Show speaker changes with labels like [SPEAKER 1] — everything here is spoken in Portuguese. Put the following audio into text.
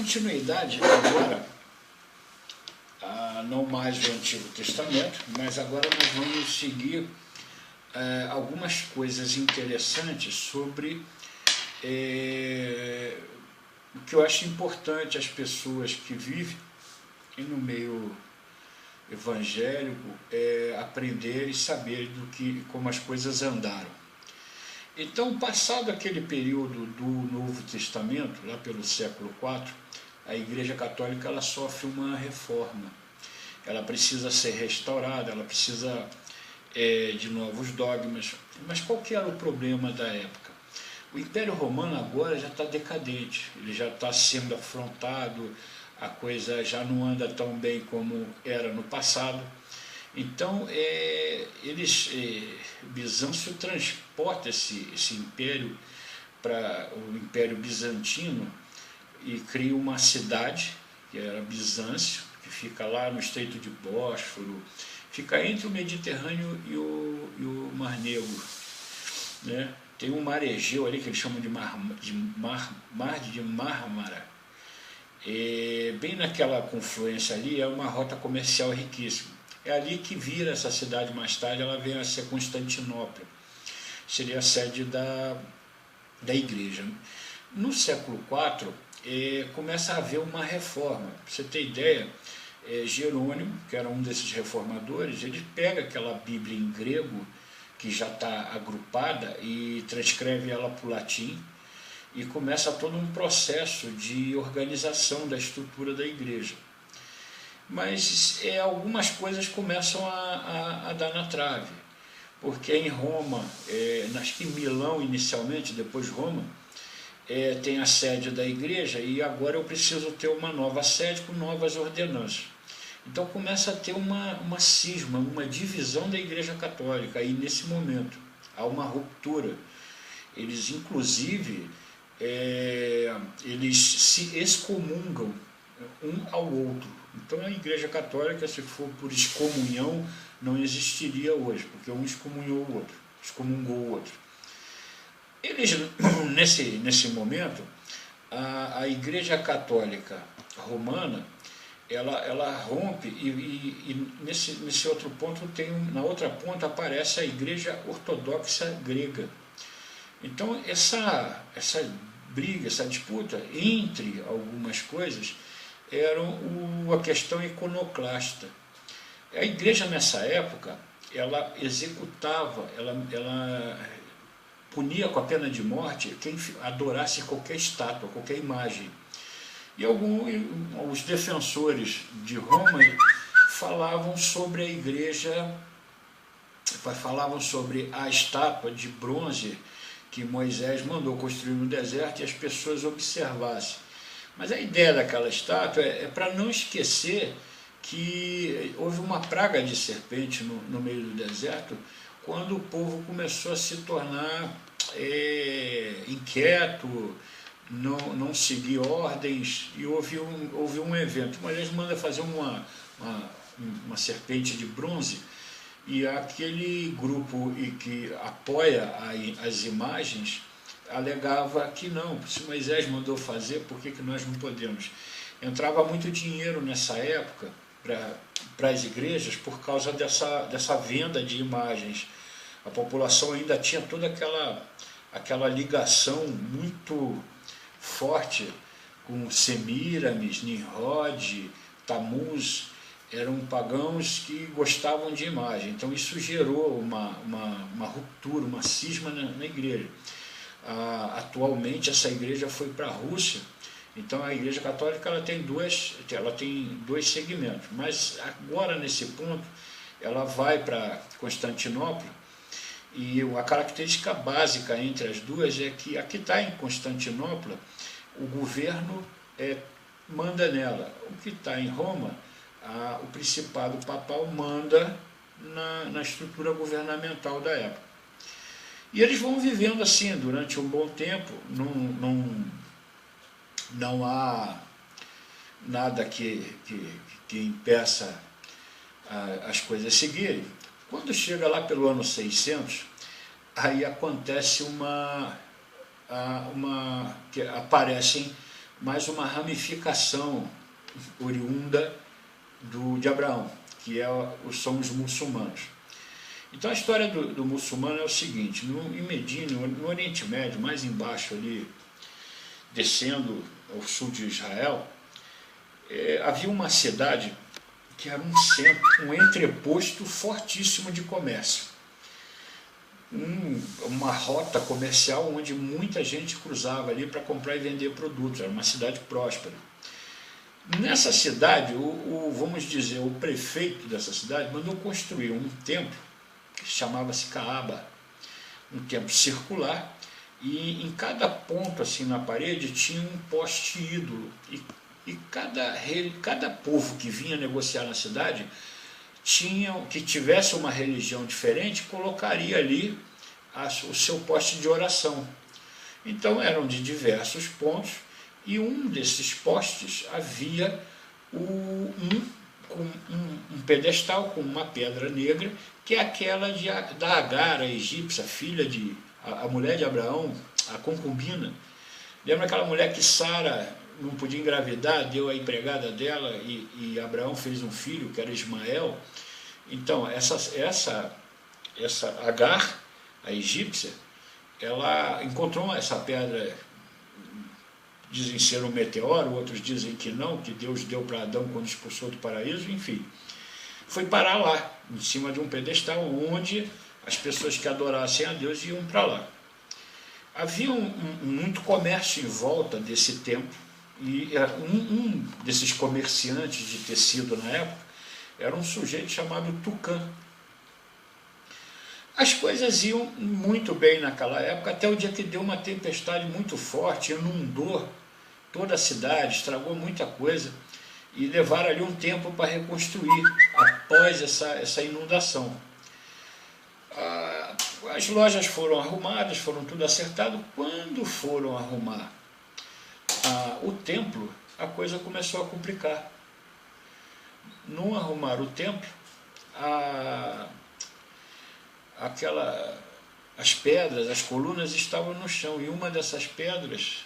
[SPEAKER 1] continuidade agora, não mais do Antigo Testamento, mas agora nós vamos seguir algumas coisas interessantes sobre o que eu acho importante as pessoas que vivem no meio evangélico aprender e saber como as coisas andaram. Então, passado aquele período do Novo Testamento, lá pelo século IV, a Igreja Católica ela sofre uma reforma. Ela precisa ser restaurada, ela precisa de novos dogmas. Mas qual que era o problema da época? O Império Romano agora já está decadente, ele já está sendo afrontado, a coisa já não anda tão bem como era no passado. Então, Bizâncio transporta esse império para o Império Bizantino e cria uma cidade, que era Bizâncio, que fica lá no Estreito de Bósforo, fica entre o Mediterrâneo e o Mar Negro, né? Tem um mar Egeu ali que eles chamam de Mar de Mármara. Bem naquela confluência ali é uma rota comercial riquíssima. É ali que vira essa cidade mais tarde, ela vem a ser Constantinopla, seria a sede da igreja. No século IV, começa a haver uma reforma. Para você ter ideia, Jerônimo, que era um desses reformadores, ele pega aquela Bíblia em grego, que já está agrupada, e transcreve ela para o latim, e começa todo um processo de organização da estrutura da igreja. Mas algumas coisas começam a dar na trave, porque em Roma, acho que em Milão inicialmente, depois Roma, tem a sede da igreja e agora eu preciso ter uma nova sede com novas ordenanças. Então começa a ter uma cisma, uma divisão da Igreja Católica, aí nesse momento há uma ruptura. Eles inclusive eles se excomungam um ao outro. Então a Igreja Católica, se for por excomunhão, não existiria hoje, porque um excomungou o outro. Eles, nesse momento, a Igreja Católica Romana, ela rompe e nesse outro ponto na outra ponta aparece a Igreja Ortodoxa Grega. Então essa briga, essa disputa entre algumas coisas era a questão iconoclasta. A igreja nessa época, ela executava, ela punia com a pena de morte quem adorasse qualquer estátua, qualquer imagem. E os defensores de Roma falavam sobre a igreja, falavam sobre a estátua de bronze que Moisés mandou construir no deserto e as pessoas observassem. Mas a ideia daquela estátua é para não esquecer que houve uma praga de serpente no meio do deserto quando o povo começou a se tornar inquieto, não seguir ordens, e houve um evento. Moisés manda fazer uma serpente de bronze, e aquele grupo que apoia as imagens alegava que não, se Moisés mandou fazer, por que nós não podemos? Entrava muito dinheiro nessa época para as igrejas por causa dessa venda de imagens. A população ainda tinha toda aquela ligação muito forte com Semíramis, Nimrod, Tamuz, eram pagãos que gostavam de imagem. Então isso gerou uma ruptura, uma cisma na igreja. Atualmente essa igreja foi para a Rússia, então a Igreja Católica ela tem dois segmentos, mas agora nesse ponto ela vai para Constantinopla, e a característica básica entre as duas é que aqui está em Constantinopla, o governo manda nela, o que está em Roma, o principado papal manda na estrutura governamental da época. E eles vão vivendo assim durante um bom tempo, não há nada que impeça as coisas seguirem. Quando chega lá pelo ano 600, aí acontece que aparecem mas uma ramificação oriunda de Abraão, que são os muçulmanos. Então a história do muçulmano é o seguinte: em Medina, no Oriente Médio, mais embaixo ali, descendo ao sul de Israel, havia uma cidade que era um centro, um entreposto fortíssimo de comércio. Uma rota comercial onde muita gente cruzava ali para comprar e vender produtos. Era uma cidade próspera. Nessa cidade, vamos dizer, o prefeito dessa cidade mandou construir um templo que chamava-se Kaaba, um templo circular, e em cada ponto assim na parede tinha um poste ídolo, e cada povo que vinha negociar na cidade que tivesse uma religião diferente, colocaria ali o seu poste de oração. Então eram de diversos pontos, e um desses postes havia um pedestal com uma pedra negra, que é aquela da Agar, a egípcia, a mulher de Abraão, a concubina. Lembra aquela mulher que Sara não podia engravidar, deu a empregada dela, e Abraão fez um filho, que era Ismael? Então, essa Agar, a egípcia, ela encontrou essa pedra, dizem ser um meteoro, outros dizem que não, que Deus deu para Adão quando expulsou do paraíso, enfim. Foi parar lá, em cima de um pedestal, onde as pessoas que adorassem a Deus iam para lá. Havia muito comércio em volta desse templo, e um desses comerciantes de tecido na época era um sujeito chamado Tucã. As coisas iam muito bem naquela época, até o dia que deu uma tempestade muito forte, inundou toda a cidade, estragou muita coisa, e levaram ali um tempo para reconstruir após essa inundação. As lojas foram arrumadas, foram tudo acertado. Quando foram arrumar o templo, a coisa começou a complicar. Não arrumar o templo, as pedras, as colunas estavam no chão, e uma dessas pedras